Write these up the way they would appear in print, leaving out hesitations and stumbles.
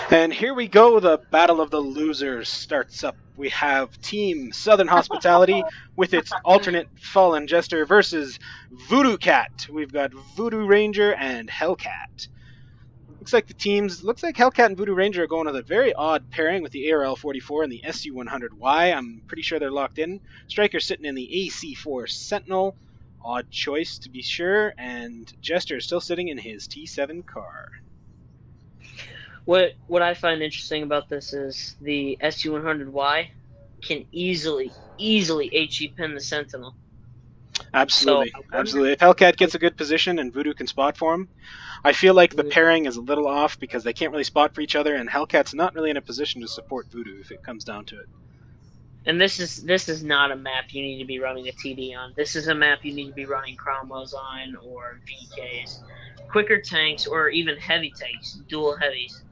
And here we go, the Battle of the Losers starts up. We have Team Southern Hospitality with its alternate Fallen Jester versus Voodoo Cat. We've got Voodoo Ranger and Hellcat. Looks like Hellcat and Voodoo Ranger are going with a very odd pairing with the ARL-44 and the SU-100Y. I'm pretty sure they're locked in. Striker sitting in the AC-4 Sentinel. Odd choice to be sure. And Jester is still sitting in his T7 car. What I find interesting about this is the SU-100Y can easily HE pin the Sentinel. Absolutely, So absolutely. If Hellcat gets a good position and Voodoo can spot for him, I feel like the pairing is a little off because they can't really spot for each other, and Hellcat's not really in a position to support Voodoo if it comes down to it. And this is not a map you need to be running a TD on. This is a map you need to be running Cromwells on, or VKs, quicker tanks, or even heavy tanks, dual heavies.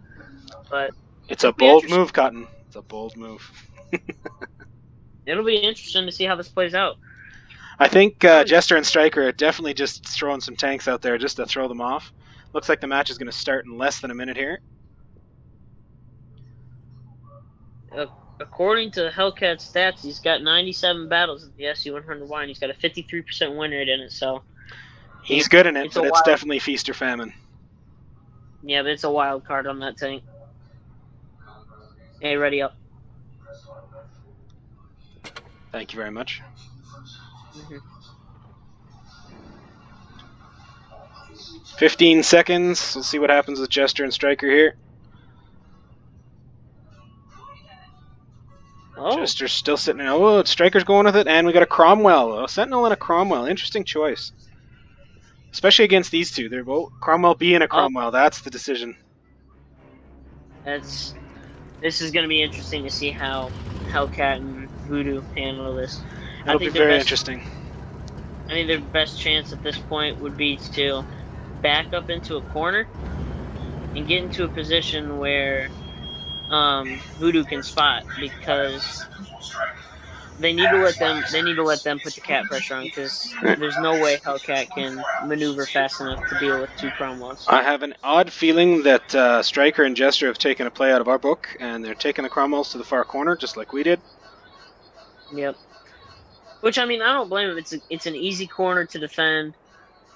But it's a bold move, Cotton. It's a bold move. It'll be interesting to see how this plays out. I think Jester and Striker are definitely just throwing some tanks out there just to throw them off. Looks like the match is going to start in less than a minute here. According to Hellcat's stats, he's got 97 battles at the SU-100Y, and he's got a 53% win rate in it, so... He's good in it, but it's definitely feast or famine. Yeah, but it's a wild card on that tank. Hey, ready up. Thank you very much. 15 seconds. We'll see what happens with Jester and Striker here. Oh. Jester's still sitting in. Oh, Striker's going with it, and we got a Cromwell. A Sentinel and a Cromwell. Interesting choice. Especially against these two. They're both Cromwell B and a Cromwell. That's the decision. This is going to be interesting to see how Hellcat and Voodoo handle this. It'll be very interesting. I think their best chance at this point would be to back up into a corner and get into a position where Voodoo can spot, because they need to let them put the cat pressure on, because there's no way Hellcat can maneuver fast enough to deal with two Cromwells. I have an odd feeling that Striker and Jester have taken a play out of our book, and they're taking the Cromwells to the far corner, just like we did. Yep. Which, I mean, I don't blame them. It's an easy corner to defend.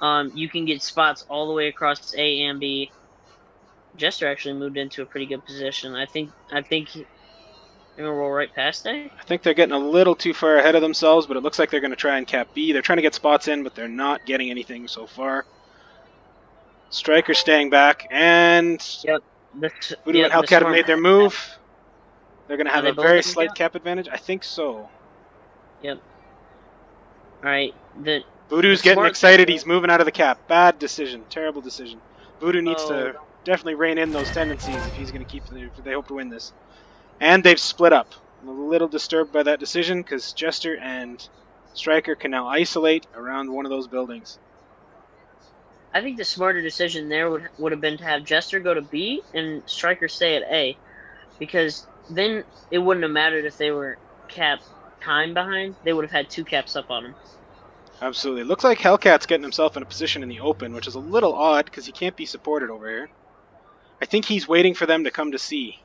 You can get spots all the way across A and B. Jester actually moved into a pretty good position. I think they're gonna roll right past A. I think they're getting a little too far ahead of themselves, but it looks like they're going to try and cap B. They're trying to get spots in, but they're not getting anything so far. Striker staying back, and Voodoo and Hellcat have made their move. They're going to have a very slight cap advantage. I think so. Yep. All right. Voodoo's getting excited. He's moving out of the cap. Bad decision. Terrible decision. Voodoo needs to definitely rein in those tendencies if he's going to keep. If they hope to win this. And they've split up. I'm a little disturbed by that decision because Jester and Striker can now isolate around one of those buildings. I think the smarter decision there would have been to have Jester go to B and Striker stay at A, because then it wouldn't have mattered if they were cap time behind. They would have had two caps up on them. Absolutely. Looks like Hellcat's getting himself in a position in the open, which is a little odd because he can't be supported over here. I think he's waiting for them to come to C.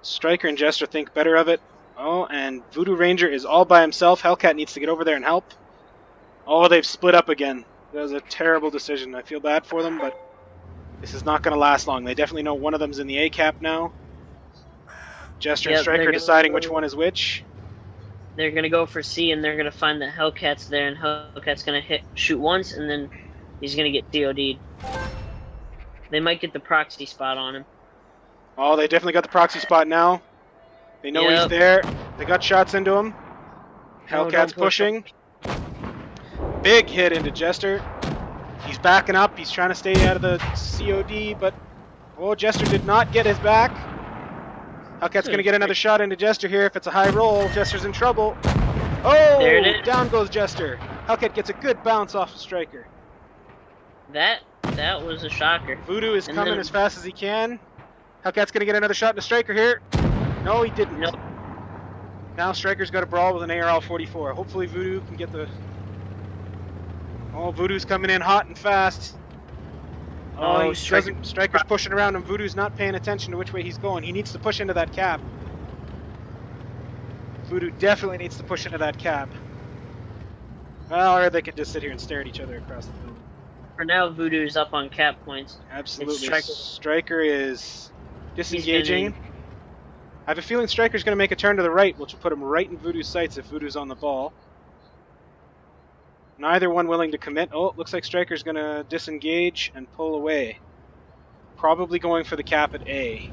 Striker and Jester think better of it. Oh, and Voodoo Ranger is all by himself. Hellcat needs to get over there and help. Oh, they've split up again. That was a terrible decision. I feel bad for them, but this is not going to last long. They definitely know one of them's in the A cap now. Jester and Striker deciding which one is which. They're going to go for C, and they're going to find that Hellcat's there, and Hellcat's going to shoot once, and then he's going to get DOD'd. They might get the proxy spot on him. Oh, they definitely got the proxy spot now. They know he's there. They got shots into him. Hellcat's pushing. Big hit into Jester. He's backing up. He's trying to stay out of the COD, but Jester did not get his back. Hellcat's going to get another shot into Jester here. If it's a high roll, Jester's in trouble. Oh, there it is. Down goes Jester. Hellcat gets a good bounce off of Striker. That was a shocker. Voodoo is coming as fast as he can. Hellcat's going to get another shot into Striker here. No, he didn't. Nope. Now Striker's got a brawl with an ARL-44. Hopefully Voodoo can get the... Oh, Voodoo's coming in hot and fast. Oh, he doesn't. Striker's pushing around and Voodoo's not paying attention to which way he's going. He needs to push into that cap. Voodoo definitely needs to push into that cap. Well, or they could just sit here and stare at each other across the building. For now, Voodoo's up on cap points. Absolutely. Striker is disengaging. Gonna... I have a feeling Striker's going to make a turn to the right, which will put him right in Voodoo's sights if Voodoo's on the ball. Neither one willing to commit. Oh, it looks like Striker's going to disengage and pull away. Probably going for the cap at A.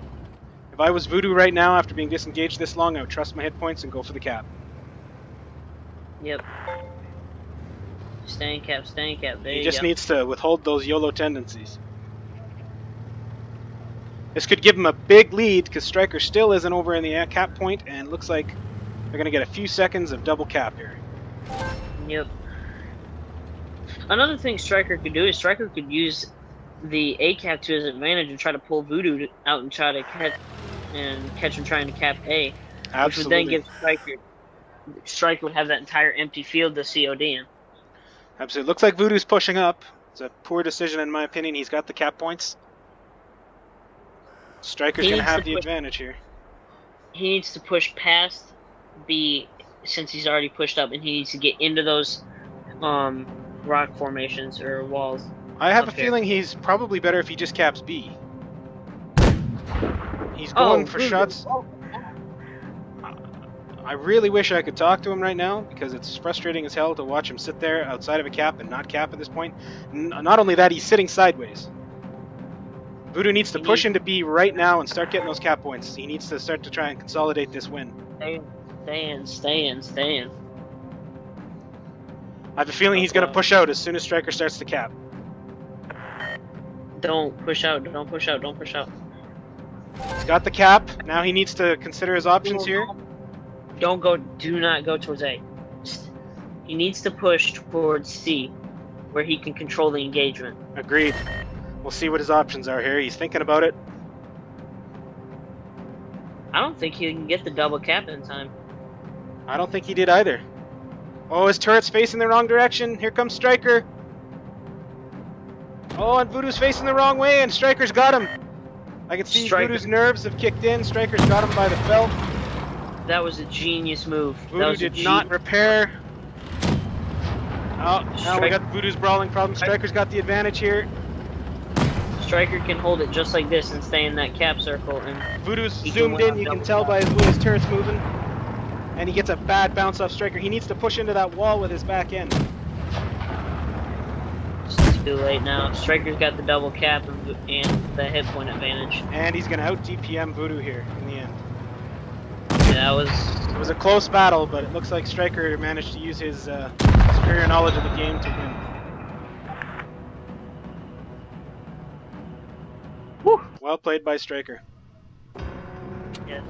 If I was Voodoo right now, after being disengaged this long, I would trust my hit points and go for the cap. Yep. Staying cap, staying cap. There he you just go. needs to withhold those YOLO tendencies. This could give him a big lead because Striker still isn't over in the cap point, and looks like they're going to get a few seconds of double cap here. Yep. Another thing Striker could do is Striker could use the A cap to his advantage and try to pull Voodoo out and try to catch him trying to cap A. Absolutely. Which would then give Striker would have that entire empty field to COD in. Absolutely. Looks like Voodoo's pushing up. It's a poor decision in my opinion. He's got the cap points. Striker's going to have the advantage here. He needs to push past B since he's already pushed up, and he needs to get into those rock formations or walls. I have a feeling he's probably better if he just caps B. He's going for shots. I really wish I could talk to him right now because it's frustrating as hell to watch him sit there outside of a cap and not cap at this point. Not only that, he's sitting sideways. Voodoo needs to push into B right now and start getting those cap points. He needs to start to try and consolidate this win. Stay in. I have a feeling he's going to push out as soon as Striker starts to cap. Don't push out. Don't push out. He's got the cap. Now he needs to consider his options here. Don't go. Do not go towards A. He needs to push towards C, where he can control the engagement. Agreed. We'll see what his options are here. He's thinking about it. I don't think he can get the double cap in time. I don't think he did either. Oh, his turret's facing the wrong direction. Here comes Striker. Oh, and Voodoo's facing the wrong way, and Striker's got him. I can see Voodoo's nerves have kicked in. Striker's got him by the belt. That was a genius move. Voodoo did not repair. Oh, now we got Voodoo's brawling problem. Striker's got the advantage here. Striker can hold it just like this and stay in that cap circle. And Voodoo's zoomed in. You can tell by the way his turret's moving. And he gets a bad bounce off Striker. He needs to push into that wall with his back end. It's too late now. Striker's got the double cap and the hit point advantage. And he's going to out DPM Voodoo here in the end. Yeah, it was a close battle, but it looks like Striker managed to use his superior knowledge of the game to win. Woo. Well played by Striker. Yes.